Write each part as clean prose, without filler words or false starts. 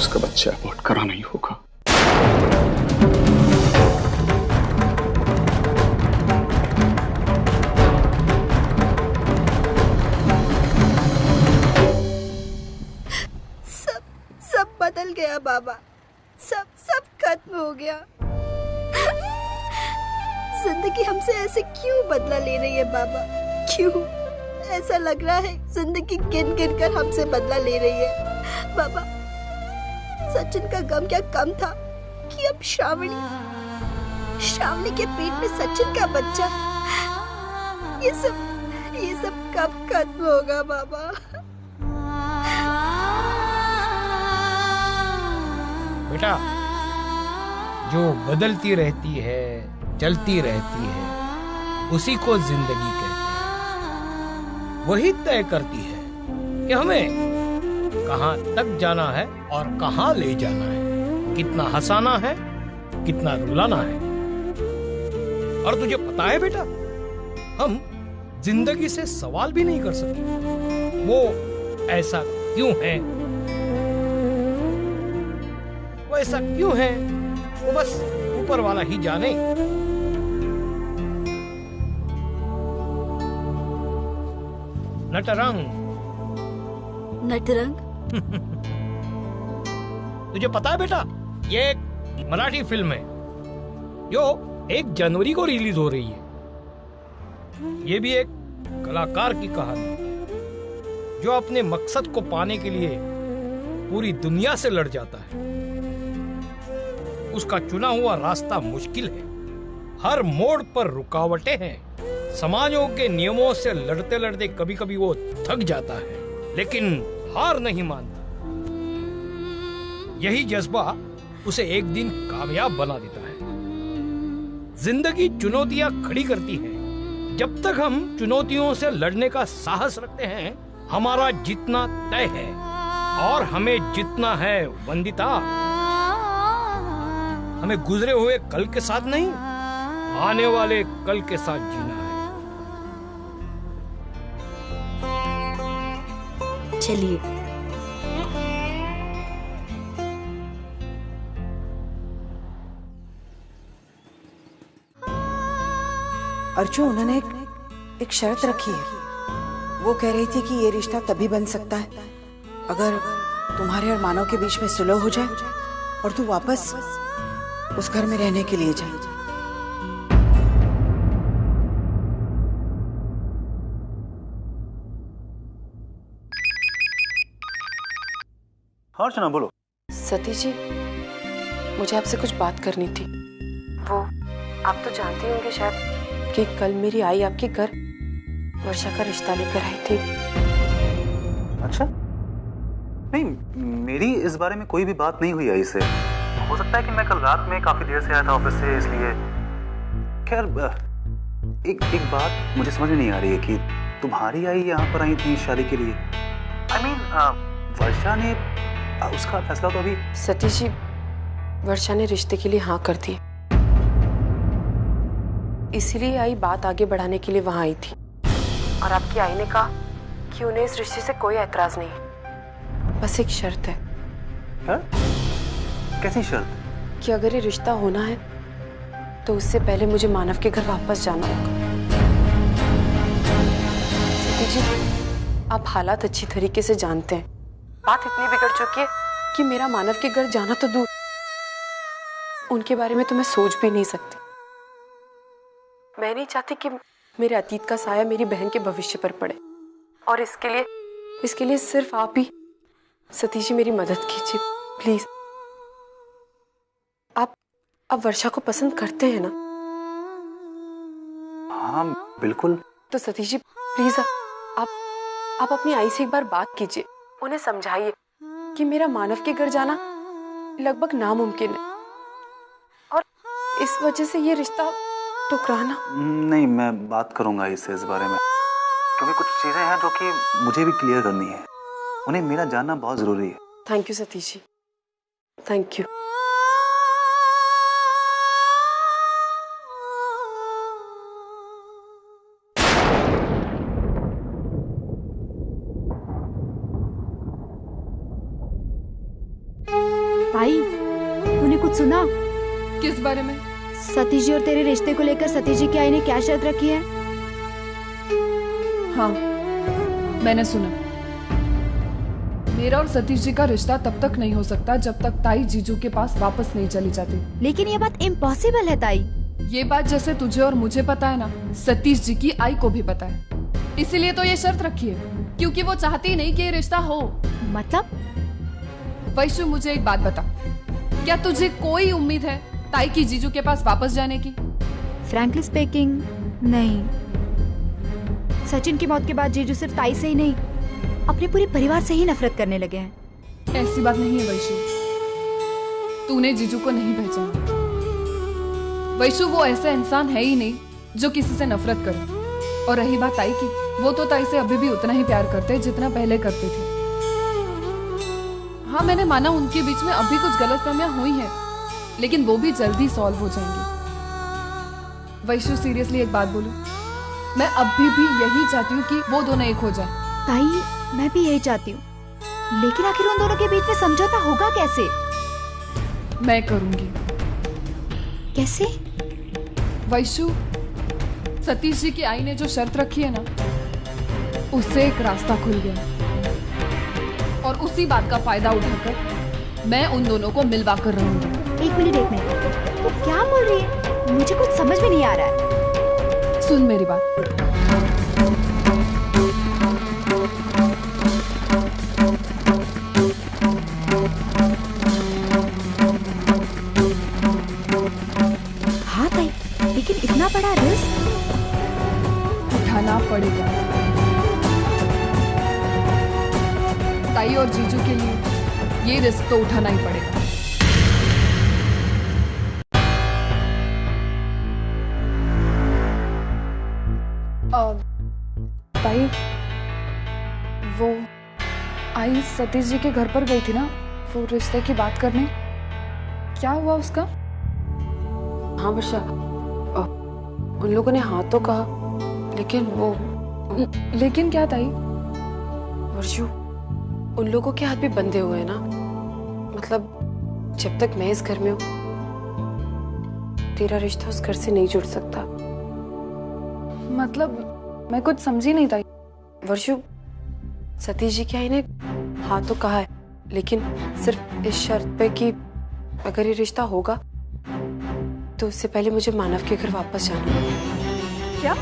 उसका बच्चा अबॉर्ट कराना ही होगा। सब बदल गया बाबा, सब खत्म हो गया। जिंदगी हमसे ऐसे क्यों बदला ले रही है बाबा? क्यों? ऐसा लग रहा है जिंदगी गिन गिन कर हमसे बदला ले रही है। बाबा, सचिन का गम क्या कम था कि अब श्रावणी के पेट में सचिन का बच्चा। ये सब कब खत्म होगा बाबा? बेटा, जो बदलती रहती है, चलती रहती है, उसी को जिंदगी कहते हैं। वही तय करती है कि हमें कहां तक जाना है और कहां ले जाना है, कितना हंसाना है, कितना रुलाना है। और तुझे पता है बेटा, हम जिंदगी से सवाल भी नहीं कर सकते वो ऐसा क्यों है, वो ऐसा क्यों है, वो बस ऊपर वाला ही जाने। नटरंग तुझे पता है बेटा, ये एक मराठी फिल्म है जो 1 जनवरी को रिलीज हो रही है। ये भी एक कलाकार की कहानी जो अपने मकसद को पाने के लिए पूरी दुनिया से लड़ जाता है। उसका चुना हुआ रास्ता मुश्किल है, हर मोड़ पर रुकावटें हैं, समाजों के नियमों से लड़ते लड़ते कभी कभी वो थक जाता है, लेकिन हार नहीं मानता। यही जज्बा उसे एक दिन कामयाब बना देता है। जिंदगी चुनौतियां खड़ी करती है। जब तक हम चुनौतियों से लड़ने का साहस रखते हैं, हमारा जीतना तय है। और हमें जितना है वंदिता, हमें गुजरे हुए कल के साथ नहीं, आने वाले कल के साथ जीना है। चलिए। अर्जुन, उन्होंने एक शर्त रखी है। वो कह रही थी कि ये रिश्ता तभी बन सकता है अगर तुम्हारे और मानव के बीच में सुलह हो जाए और तू वापस उस घर में रहने के लिए जाए। हाँ अर्चना, बोलो। सतीश जी, मुझे आपसे कुछ बात करनी थी। वो आप तो जानते होंगे शायद कि कल मेरी आई आपके घर वर्षा का रिश्ता लेकर आई थी। अच्छा, नहीं, मेरी इस बारे में कोई भी बात नहीं हुई आई से। हो सकता है कि मैं कल रात में काफी देर से आया था ऑफिस से, इसलिए। खैर, एक बात मुझे समझ में नहीं आ रही है कि तुम्हारी आई यहाँ पर आई थी शादी के लिए। I mean, वर्षा ने उसका फैसला तो अभी। सतीश जी, वर्षा ने रिश्ते के लिए हाँ कर दी, इसीलिए आई बात आगे बढ़ाने के लिए वहां आई थी। और आपकी आई ने कहा कि उन्हें इस रिश्ते से कोई ऐतराज नहीं, बस एक शर्त है। हाँ? कैसी शर्त? कि अगर ये रिश्ता होना है तो उससे पहले मुझे मानव के घर वापस जाना होगा। सतीश जी, आप हालात अच्छी तरीके से जानते हैं। बात इतनी बिगड़ चुकी है कि मेरा मानव के घर जाना तो दूर, उनके बारे में तो मैं सोच भी नहीं सकती। मैं नहीं चाहती कि मेरे अतीत का साया मेरी बहन के भविष्य पर पड़े, और इसके लिए सिर्फ आप ही सतीश जी मेरी मदद कीजिए प्लीज। आप वर्षा को पसंद करते हैं ना? हाँ बिल्कुल। तो सतीश जी प्लीज आप अपनी आई से एक बार बात कीजिए, उन्हें समझाइए कि मेरा मानव के घर जाना लगभग नामुमकिन है, और इस वजह से ये रिश्ता टुकराना। नहीं, मैं बात करूंगा इससे इस बारे में, क्योंकि कुछ चीजें हैं जो कि मुझे भी क्लियर करनी है। उन्हें मेरा जानना बहुत जरूरी है। Thank you Satish ji, thank you. ताई, तूने कुछ सुना? किस बारे में? सतीश जी और तेरे रिश्ते को लेकर सतीश जी की आई ने क्या शर्त रखी है? हाँ, मैंने सुना। मेरा और सतीश जी का रिश्ता तब तक नहीं हो सकता जब तक ताई जीजू के पास वापस नहीं चली जाती। लेकिन ये बात इम्पॉसिबल है ताई। ये बात जैसे तुझे और मुझे पता है ना, सतीश जी की आई को भी पता है। इसीलिए तो ये शर्त रखी है, क्योंकि वो चाहती नहीं कि ये रिश्ता हो। मतलब? वैशु, मुझे एक बात बता, क्या तुझे कोई उम्मीद है ताई की जीजू के पास वापस जाने की? फ्रैंकली स्पीकिंग, नहीं। सचिन की मौत के बाद जीजू सिर्फ ताई से ही नहीं, अपने पूरे परिवार से ही नफरत करने लगे हैं। ऐसी बात नहीं है वैशु, तूने जीजू को नहीं पहचाना। वैशु, वो ऐसा इंसान है ही नहीं जो किसी से नफरत करे। और रही बात ताई की, वो तो ताई से अभी भी उतना ही प्यार करते जितना पहले करते थे। हाँ, मैंने माना उनके बीच में अभी कुछ गलतफहमियां हुई हैं, लेकिन वो भी जल्दी सॉल्व हो जाएंगी। वैशु, सीरियसली एक बात बोलूं, मैं अभी भी यही चाहती हूँ कि वो दोनों एक हो जाएं। ताई, मैं भी यही चाहती हूँ, लेकिन आखिर उन दोनों के बीच में समझौता होगा कैसे? मैं करूंगी। कैसे? वैशु, सतीश जी की आई ने जो शर्त रखी है ना, उससे एक रास्ता खुल गया, और उसी बात का फायदा उठाकर मैं उन दोनों को मिलवा कर रहूंगी। एक मिनट, तो क्या बोल रही है? मुझे कुछ समझ में नहीं आ रहा है। सुन मेरी बात। हाँ ताई, लेकिन इतना बड़ा रिस्क उठाना पड़ेगा। ताई और जीजू के लिए ये रिस्क तो उठाना ही पड़ेगा। ताई, वो आई सतीश जी के घर पर गई थी ना, वो रिश्ते की बात करने। क्या हुआ उसका? हाँ वर्षा, उन लोगों ने हाँ तो कहा, लेकिन वो लेकिन क्या ताई? वर्षु, उन लोगों के हाथ भी बंधे हुए हैं ना। मतलब जब तक मैं इस घर में हूँ, तेरा रिश्ता उस घर से नहीं जुड़ सकता। मतलब मैं कुछ समझी नहीं ताई। वर्षु, सतीश जी की आई ने हाँ तो कहा है, लेकिन सिर्फ इस शर्त पे कि अगर ये रिश्ता होगा तो उससे पहले मुझे मानव के घर वापस जाना है। क्या?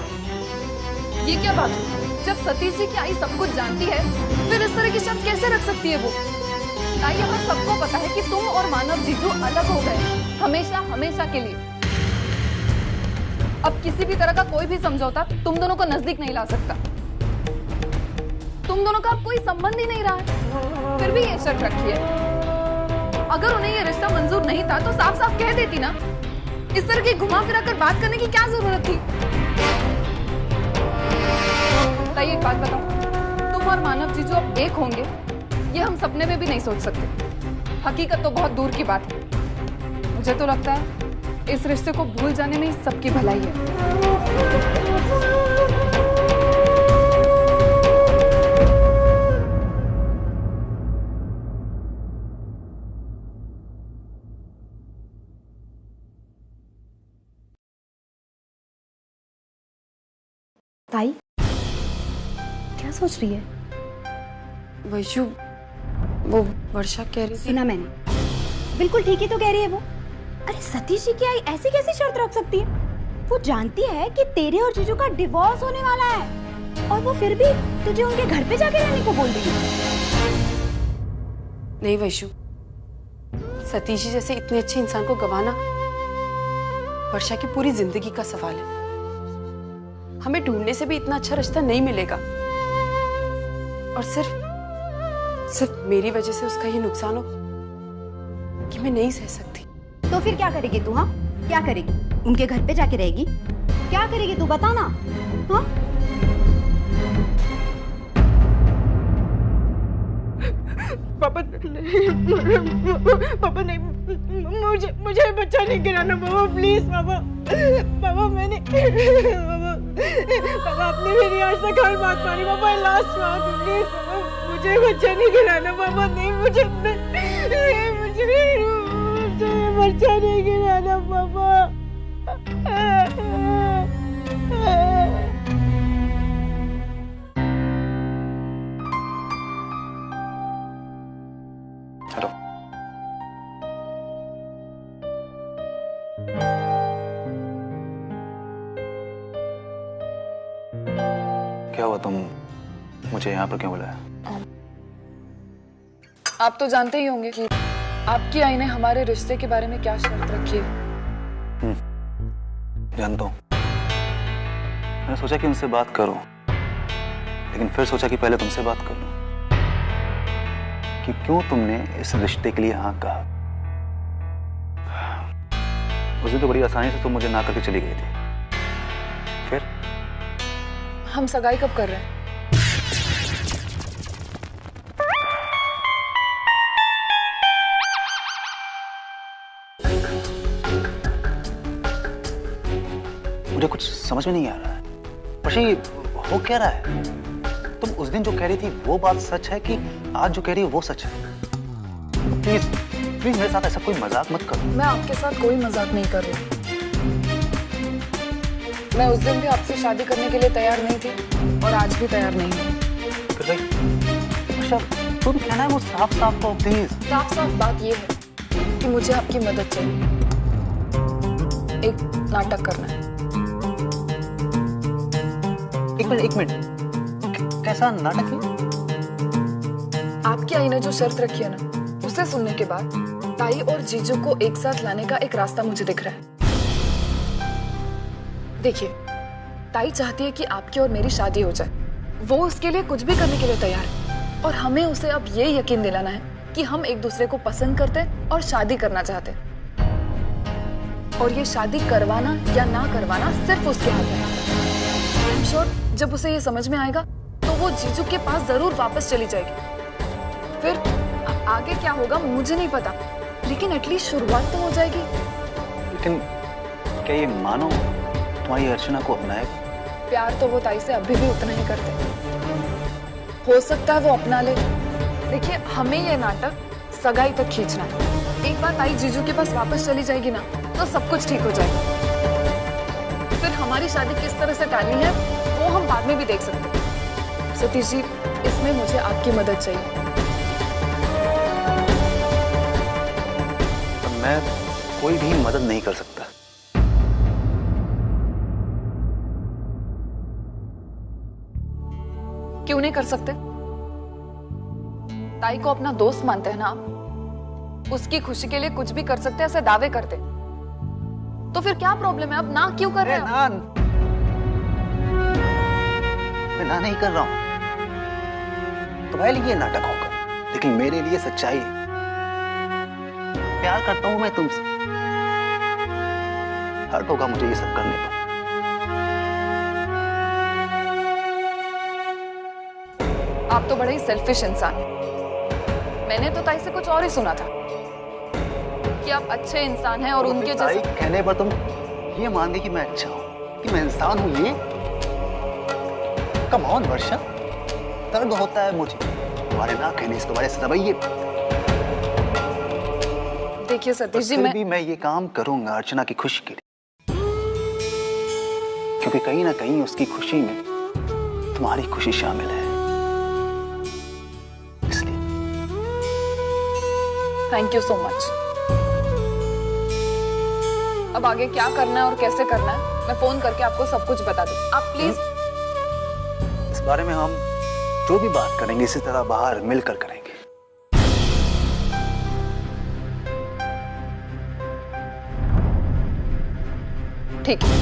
ये क्या बात है? जब सतीश जी की आई सब कुछ जानती है, फिर इस तरह की शर्त कैसे रख सकती है वो? ताई, हमें सबको पता है कि तुम और मानव जीजू अलग हो गए, हमेशा हमेशा के लिए। अब किसी भी तरह का कोई भी समझौता तुम दोनों को नजदीक नहीं ला सकता। तुम दोनों का अब कोई संबंध ही नहीं रहा है, फिर भी ये शर्त रखी है। अगर उन्हें ये रिश्ता मंजूर नहीं था तो साफ साफ कह देती ना। इस तरह की घुमा फिरा कर बात करने की क्या जरूरत थी? ताई, एक बात बताओ, तुम और मानव जीजू अब एक होंगे, ये हम सपने में भी नहीं सोच सकते। हकीकत तो बहुत दूर की बात है। मुझे तो लगता है इस रिश्ते को भूल जाने में ही सबकी भलाई है। ताई, क्या सोच रही है? वैशु, वो वर्षा कह रही थी। सुना मैंने, बिल्कुल ठीक ही तो कह रही है वो। अरे सतीश जी की आई ऐसी कैसी शर्त रख सकती है? वो जानती है कि तेरे और जीजू का डिवोर्स होने वाला है, और वो फिर भी तुझे उनके घर पे जाके रहने को बोल रही है। नहीं वैशु, सतीश जी जैसे इतने अच्छे इंसान को गंवाना वर्षा की पूरी जिंदगी का सवाल है। हमें ढूंढने से भी इतना अच्छा रिश्ता नहीं मिलेगा, और सिर्फ मेरी वजह से उसका ये नुकसान हो कि मैं नहीं सह सकती। तो फिर क्या करेगी तू? हाँ, क्या करेगी? उनके घर पे जाके रहेगी? क्या करेगी तू, बता ना। हाँ? पापा नहीं, मुझे बच्चा नहीं गिराना पापा, प्लीज पापा। पापा मैंने पापा आपने मेरी आज तक हर बात मानी पापा, लास्ट बात प्लीज पापा, मुझे बच्चा नहीं गिराना पापा। नहीं, मुझे पर्चा नहीं गिराना पापा। हेलो, क्या हुआ? तुम मुझे यहाँ पर क्यों बुलाया? आप तो जानते ही होंगे कि आपकी आई ने हमारे रिश्ते के बारे में क्या शर्त रखी है। जानता हूँ। मैंने सोचा कि उनसे बात करूं, लेकिन फिर सोचा कि पहले तुमसे बात कर लूं कि क्यों तुमने इस रिश्ते के लिए हाँ कहा। उस दिन तो बड़ी आसानी से तुम मुझे ना करके चली गई थी। फिर हम सगाई कब कर रहे हैं? मुझे कुछ समझ में नहीं आ रहा है। पशी, हो क्या रहा है? तुम उस दिन जो कह रही थी वो बात सच है कि आज जो कह रही है वो सच है? प्लीज प्लीज मेरे साथ ऐसा कोई मजाक मत करो। मैं आपके साथ कोई मजाक नहीं कर रही। मैं उस दिन भी आपसे शादी करने के लिए तैयार नहीं थी और आज भी तैयार नहीं हूँ। फिर भाई अच्छा, तुम कहना है वो साफ साफ कहो प्लीज। साफ साफ बात ये है कि मुझे आपकी मदद चाहिए। एक नाटक करना है। एक मिनट, कैसा नाटक है? आपकी आई ने जो शर्त रखी है ना, उसे सुनने के बाद ताई और जीजू को एक साथ लाने का एक रास्ता मुझे दिख रहा है। देखिए, ताई चाहती है कि आपकी और मेरी शादी हो जाए। वो उसके लिए कुछ भी करने के लिए तैयार है और हमें उसे अब ये यकीन दिलाना है कि हम एक दूसरे को पसंद करते और शादी करना चाहते। और ये शादी करवाना या ना करवाना सिर्फ उसके हाथ में है। आई एम श्योर जब उसे ये समझ में आएगा तो वो जीजू के पास जरूर वापस चली जाएगी। फिर आगे क्या होगा मुझे नहीं पता, लेकिन एटलीस्ट शुरुआत तो हो जाएगी। लेकिन क्या ये मानो तुम्हारी अर्चना को अपनाएगा? प्यार तो वो ताई से अभी भी उतना ही करते। हो सकता है वो अपना ले। देखिए, हमें ये नाटक सगाई तक खींचना है। एक बार ताई जीजू के पास वापस चली जाएगी ना, तो सब कुछ ठीक हो जाएगा। फिर हमारी शादी किस तरह से टालनी है वो हम बाद में भी देख सकते हैं। सतीश जी, इसमें मुझे आपकी मदद चाहिए। मैं कोई भी मदद नहीं कर सकता। क्यों नहीं कर सकते? ताई को अपना दोस्त मानते हैं ना आप? उसकी खुशी के लिए कुछ भी कर सकते, ऐसे दावे करते। तो फिर क्या प्रॉब्लम है? अब ना क्यों कर रहे हैं? मैं ना नहीं कर रहा हूं। तुम्हारे लिए नाटक होगा, लेकिन मेरे लिए सच्चाई। प्यार करता हूं मैं तुमसे। हर्ट होगा मुझे ये सब करने पर। आप तो बड़े ही सेल्फिश इंसान हैं। मैंने तो ताई से कुछ और ही सुना था कि आप अच्छे इंसान हैं और उनके जैसे। कहने पर तुम ये मान गई कि मैं अच्छा हूं, कि मैं इंसान हूं। ये कम ऑन वर्षा, दर्द होता है मुझे तुम्हारे ना कहने से, तुम्हारे रवैये। देखिए सतीश जी, मैं ये काम करूंगा अर्चना की खुशी के लिए, क्योंकि कहीं ना कहीं उसकी खुशी में तुम्हारी खुशी शामिल है। इसलिए थैंक यू सो मच। अब आगे क्या करना है और कैसे करना है मैं फोन करके आपको सब कुछ बता दूं। आप प्लीज इस बारे में हम जो भी बात करेंगे इसी तरह बाहर मिलकर करेंगे। ठीक है।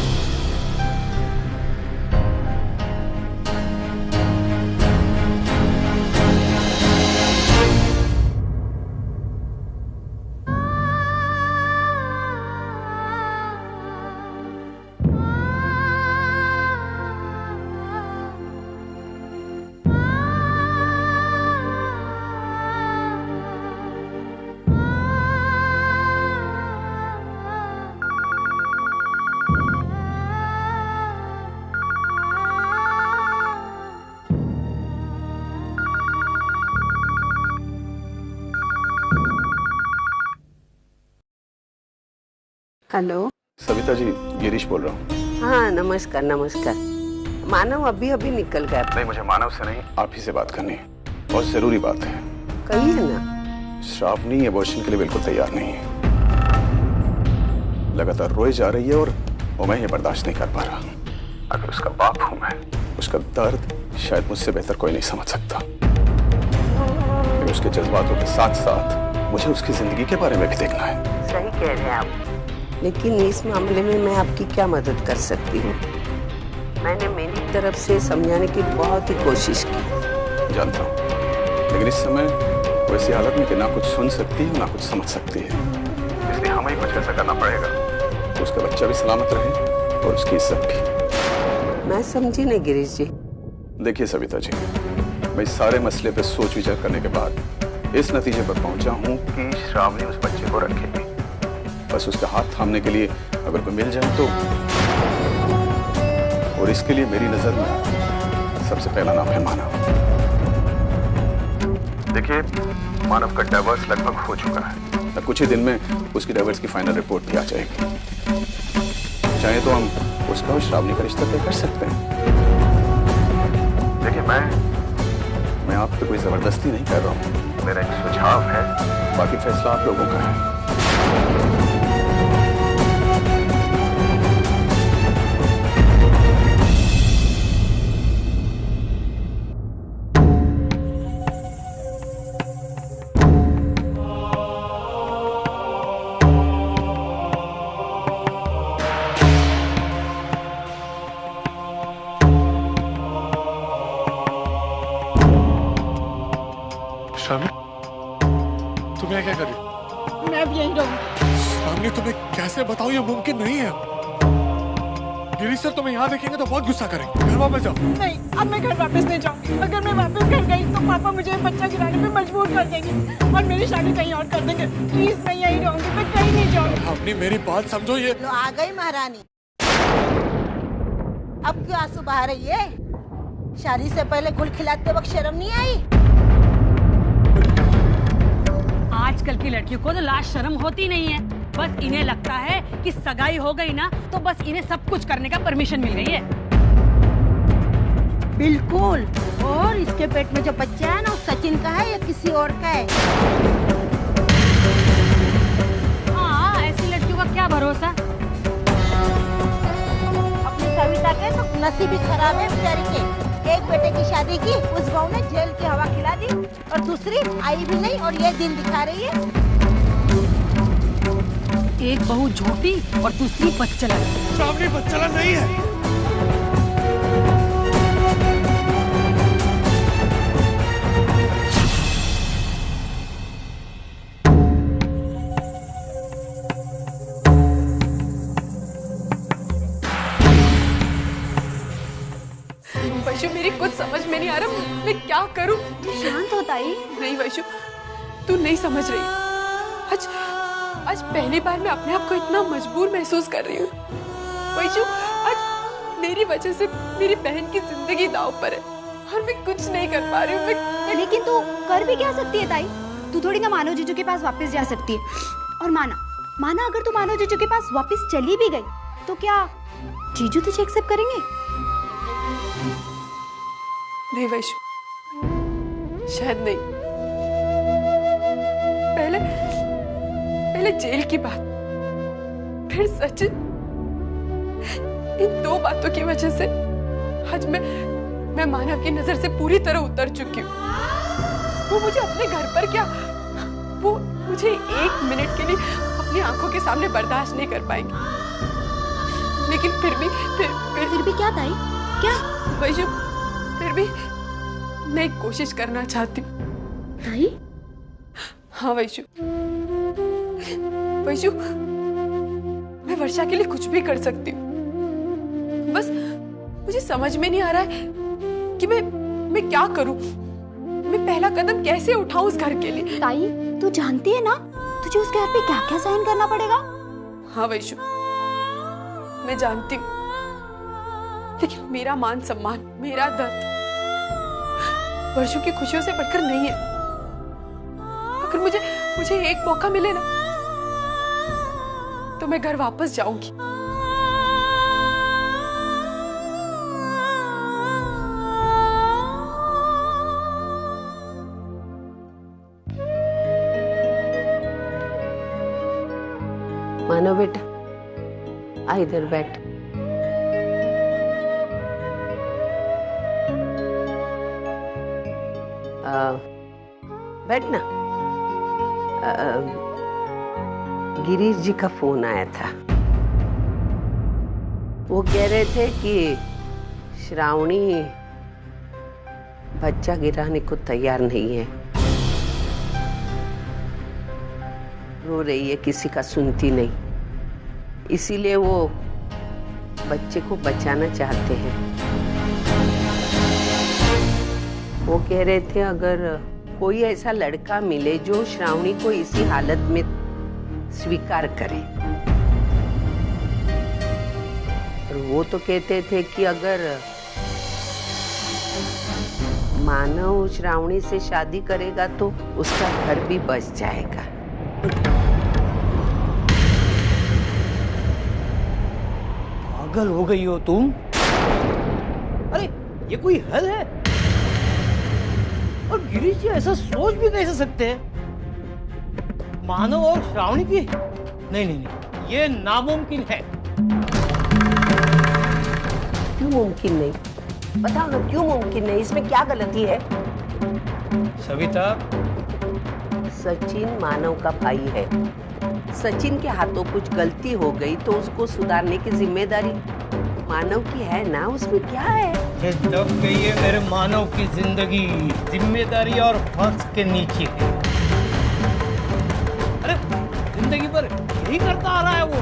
हेलो सविता जी, गिरीश बोल रहा हूँ। हाँ नमस्कार नमस्कार। मानव अभी अभी निकल गया। नहीं, मुझे मानव से नहीं, आप ही से बात करनी है। बहुत जरूरी बात है। कहिए ना। श्रावणी एबॉर्शन के लिए बिल्कुल तैयार नहीं है। लगातार रोए जा रही है और मैं ये बर्दाश्त नहीं कर पा रहा। अगर उसका बाप हूं मैं, उसका दर्द शायद मुझसे बेहतर कोई नहीं समझ सकता। फिर उसके जज्बातों के साथ साथ मुझे उसकी जिंदगी के बारे में भी देखना है। सही कह रहे हैं आप, लेकिन इस मामले में मैं आपकी क्या मदद कर सकती हूँ? मैंने मेरी तरफ से समझाने की बहुत ही कोशिश की। जानता हूँ, लेकिन इस समय वो ऐसी हालत में कि ना कुछ सुन सकती है ना कुछ समझ सकती है। इसलिए हमें ही कुछ ऐसा करना पड़ेगा तो उसका बच्चा भी सलामत रहे और उसकी इज्जत भी। मैं समझी नहीं गिरीश जी। देखिए सविता जी, मैं इस सारे मसले पर सोच विचार करने के बाद इस नतीजे पर पहुंचा हूं कि श्रावणी उस बच्चे को रखेगी। बस उसका हाथ थामने के लिए अगर कोई मिल जाए तो, और इसके लिए मेरी नजर में सबसे पहला नाम है मानव। देखिए, मानव का डाइवोर्स लगभग हो चुका है। कुछ ही दिन में उसकी डाइवोर्स की फाइनल रिपोर्ट भी आ जाएगी। चाहे तो हम उसका और श्रावणी का रिश्ता तय कर सकते हैं। देखिए, मैं आप पे कोई जबरदस्ती नहीं कर रहा हूँ। मेरा एक सुझाव है, बाकी फैसला आप लोगों का है। तुम्हें क्या करी? मैं अब यहीं रहूंगी। सामने तुम्हें कैसे बताऊं, ये मुमकिन नहीं है। गिरीश सर तुम्हें यहाँ देखेंगे तो बहुत गुस्सा करेंगे। घर वापस जाओ। नहीं, अब मैं घर वापस नहीं जाऊंगी। अगर मैं वापस घर गई तो पापा मुझे बच्चा गिराने पे मजबूर कर देंगे और मेरी शादी कहीं और कर देंगे। प्लीज मैं यहीं रहूंगी, मैं कहीं नहीं जाऊंगी। अपनी मेरी बात समझो। ये लो आ गई महारानी। अब क्यों आंसू बहा रही है? शादी से पहले गुल खिलाते वक्त शर्म नहीं आई? आजकल की लड़कियों को तो लाज शर्म होती नहीं है। बस इन्हें लगता है कि सगाई हो गई ना तो बस इन्हें सब कुछ करने का परमिशन मिल गई है। बिल्कुल। और इसके पेट में जो बच्चा है ना, वो सचिन का है या किसी और का है? हाँ, ऐसी लड़कियों का क्या भरोसा। अपनी सविता के तो नसीब ही खराब है बेचारी के। एक बेटे की शादी की, उस बहू ने जेल की हवा खिला दी और दूसरी आई भी नहीं और ये दिन दिखा रही है। एक बहू झूठी और दूसरी बच्चलन। श्रावणी बच्चलन नहीं है। वैशु, मेरी कुछ समझ में नहीं आ रहा, मैं क्या करूं? शांत होता ही। नहीं वैशु, तू नहीं समझ रही। आज पहली बार मैं अपने आप को इतना मजबूर महसूस कर रही हूँ। वैशु, आज मेरी वजह से मेरी बहन की जिंदगी दांव पर है और मैं कुछ नहीं कर पा रही हूँ। लेकिन तू कर भी क्या सकती है ताई? तू थोड़ी ना मानव जीजू के पास वापस जा सकती है। और माना अगर तू मानव जीजू के पास वापस चली भी गई तो क्या जीजू तुझे एक्सेप्ट करेंगे? नहीं वैशु, शायद नहीं। पहले जेल की बात, फिर सचिन, इन दो बातों की वजह से आज मैं मानव की नजर से पूरी तरह उतर चुकी हूँ। वो मुझे अपने घर पर क्या, वो मुझे एक मिनट के लिए अपनी आंखों के सामने बर्दाश्त नहीं कर पाएंगे। लेकिन फिर भी क्या ताई? क्या वैशु, फिर भी मैं एक कोशिश करना चाहती हूँ। ताई? हाँ वैशु, मैं वर्षा के लिए कुछ भी कर सकती हूँ। बस मुझे समझ में नहीं आ रहा है कि मैं क्या करूँ। मैं पहला कदम कैसे उठाऊं उस घर के लिए? ताई, तू जानती है ना तुझे उस घर पे क्या क्या साइन करना पड़ेगा? हाँ वैशु, मैं जानती हूँ, लेकिन मेरा मान सम्मान, मेरा दर्द वर्षों की खुशियों से बढ़कर नहीं है। अगर मुझे एक मौका मिले ना, तो मैं घर वापस जाऊंगी। मानो बेटा, आ इधर बैठ। बैठ ना। गिरीश जी का फोन आया था। वो कह रहे थे कि श्रावणी बच्चा गिराने को तैयार नहीं है, रो रही है, किसी का सुनती नहीं, इसीलिए वो बच्चे को बचाना चाहते हैं। वो कह रहे थे अगर कोई ऐसा लड़का मिले जो श्रावणी को इसी हालत में स्वीकार करे। और वो तो कहते थे कि अगर मानव श्रावणी से शादी करेगा तो उसका घर भी बच जाएगा। पागल हो गई हो तुम? अरे ये कोई हल है? और गिरीश जी ऐसा सोच भी कैसे सकते हैं? मानव और श्रावणी की? नहीं नहीं नहीं, ये नामुमकिन है। क्यों मुमकिन नहीं? बताओ ना, क्यों मुमकिन नहीं? इसमें क्या गलती है? सविता, सचिन मानव का भाई है। सचिन के हाथों कुछ गलती हो गई तो उसको सुधारने की जिम्मेदारी मानव की है ना, उसमें क्या है? ये दब गई है मेरे मानव की जिंदगी, जिम्मेदारी और फर्ज के नीचे है। अरे जिंदगी पर यही करता आ रहा है वो।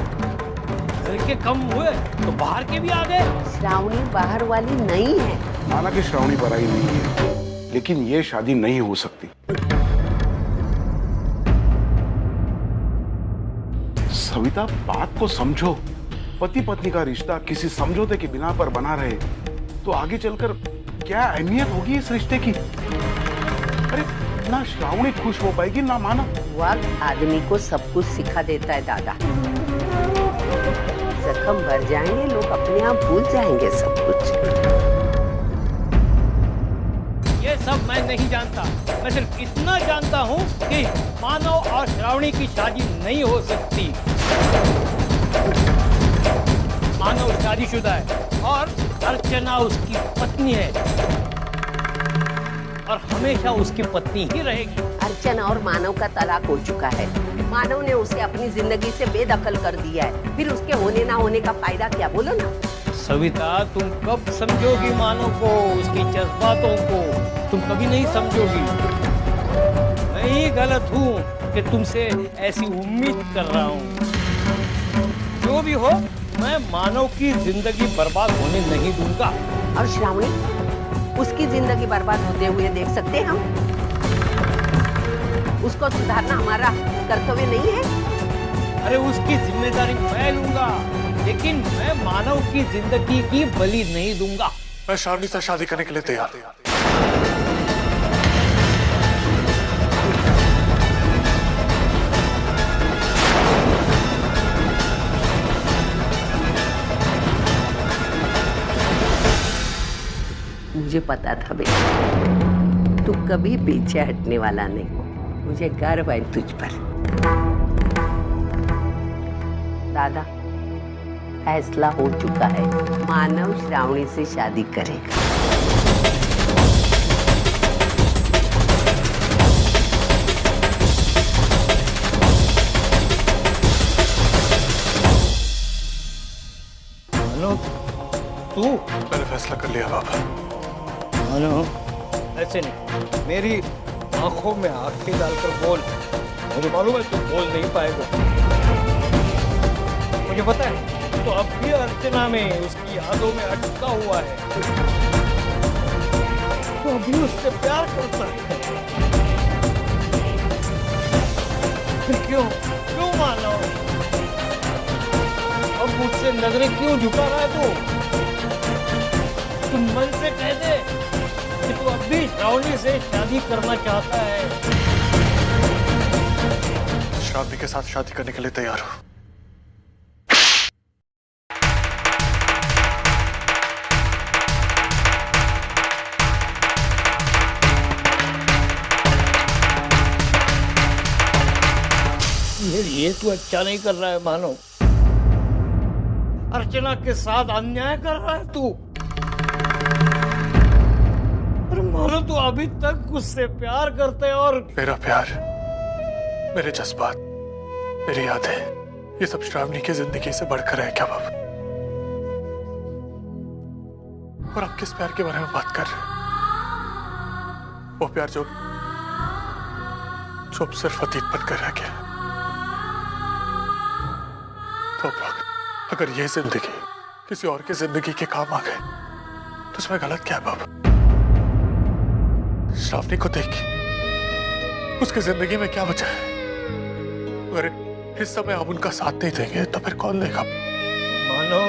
घर के कम हुए तो बाहर के भी आ गए। श्रावणी बाहर वाली नहीं है। हालांकि श्रावणी पराई नहीं है, लेकिन ये शादी नहीं हो सकती। सविता, बात को समझो। पति पत्नी का रिश्ता किसी समझौते के बिना पर बना रहे तो आगे चलकर क्या अहमियत होगी इस रिश्ते की? अरे ना श्रावणी खुश हो पाएगी ना मानव। वक्त आदमी को सब कुछ सिखा देता है दादा। जख्म भर जाएंगे, लोग अपने आप भूल जाएंगे सब कुछ। ये सब मैं नहीं जानता। मैं सिर्फ इतना जानता हूँ कि मानव और श्रावणी की शादी नहीं हो सकती। मानव शादीशुदा है और अर्चना उसकी पत्नी है और हमेशा उसकी पत्नी ही रहेगी। अर्चना और मानव का तलाक हो चुका है। मानव ने उसे अपनी जिंदगी से बेदखल कर दिया है, फिर उसके होने ना होने का फायदा क्या? बोलो ना। सविता, तुम कब समझोगी मानव को, उसकी जज्बातों को? तुम कभी नहीं समझोगी। मैं ही गलत हूँ कि तुमसे ऐसी उम्मीद कर रहा हूँ। जो भी हो, मैं मानव की जिंदगी बर्बाद होने नहीं दूंगा। और श्रावणी, उसकी जिंदगी बर्बाद होते हुए देख सकते हैं हम? उसको सुधारना हमारा कर्तव्य नहीं है? अरे उसकी जिम्मेदारी मैं लूंगा, लेकिन मैं मानव की जिंदगी की बलि नहीं दूंगा। मैं श्रावणी से शादी करने के लिए तैयार हूं। मुझे पता था बेटा, तू कभी पीछे हटने वाला नहीं। मुझे गर्व है तुझ पर। दादा, फैसला हो चुका है, मानव श्रावणी से शादी करेगा। मानो, तू? मैंने फैसला कर लिया बाबा। मानो, ऐसे नहीं, मेरी आंखों में आंखें डालकर बोल। मुझे मालूम है तू बोल नहीं पाएगा। मुझे पता है तो अब भी अर्चना में, उसकी यादों में अटका हुआ है। तो अभी उससे प्यार करता है। फिर क्यों मानो? अब मुझसे नजरें क्यों झुका रहा है तू? तुम मन से कह दे कि तू अब भी श्रावणी से शादी करना चाहता है। श्रावणी के साथ शादी करने के लिए तैयार हूं। मेरे लिए तू अच्छा नहीं कर रहा है मानो। अर्चना के साथ अन्याय कर रहा है तू। अरे मानो तू अभी तक उससे प्यार करते और मेरा प्यार, मेरे जज्बात, मेरी यादें, ये सब श्रावणी की जिंदगी से बढ़कर है क्या बाबा? और आप किस प्यार के बारे में बात कर रहे हैं? वो प्यार जो अब सिर्फ अतीत बनकर रह गया। तो अगर ये जिंदगी किसी और की जिंदगी के काम आ गए तो उसमें गलत क्या है बाबा? श्रावणी को देख उसकी जिंदगी में क्या बचा है? अगर इस समय हम उनका साथ नहीं देंगे तो फिर कौन देगा? मानो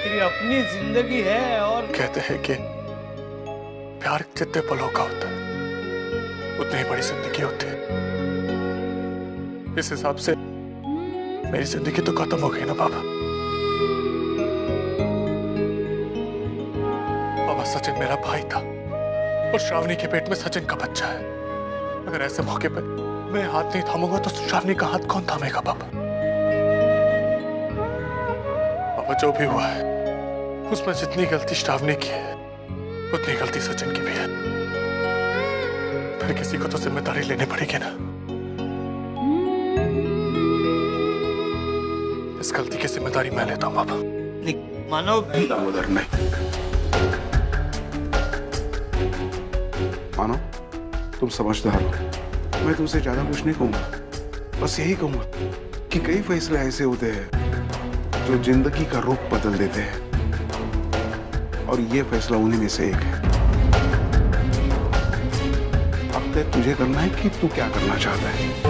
तेरी अपनी जिंदगी है और कहते हैं कि प्यार जितने पलों का होता है उतनी ही बड़ी जिंदगी होती है। इस हिसाब से मेरी जिंदगी तो खत्म हो गई ना बाबा। बाबा सचिन मेरा भाई था और श्रावणी के पेट में सचिन का बच्चा है। अगर ऐसे मौके पर मैं हाथ नहीं थामूंगा तो श्रावणी का हाथ कौन थामेगा बाबा? बाबा जो भी हुआ है उसमें जितनी गलती श्रावणी की है उतनी गलती सचिन की भी है। फिर किसी को तो जिम्मेदारी लेनी पड़ेगी ना। इस गलती की जिम्मेदारी मैं लेता हूं बाबा। मानो दामोदर नहीं। मानो तुम समझदार हो, मैं तुमसे ज्यादा कुछ नहीं कहूंगा। बस यही कहूंगा कि कई फैसले ऐसे होते हैं जो जिंदगी का रुख बदल देते हैं और ये फैसला उन्हीं में से एक है। अब तक तुझे करना है कि तू क्या करना चाहता है।